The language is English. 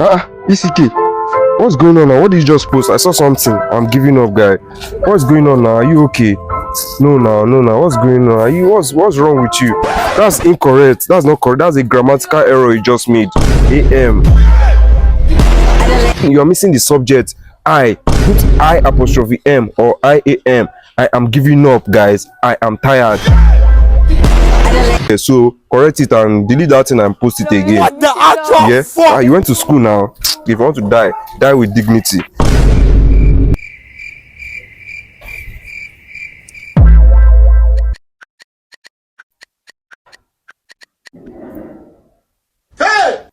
ECK, what's going on now? What did you just post? I saw something. I'm giving up, guy. What's going on now? Are you okay? No, now. What's going on? Are you? What's wrong with you? That's incorrect. That's not correct. That's a grammatical error you just made. AM. You are missing the subject. I. Put I apostrophe M or IAM. I am giving up, guys. I am tired. Okay, so correct it and delete that thing and post it again. What the actual Yeah? fuck? You went to school now. If you want to die, die with dignity. Hey!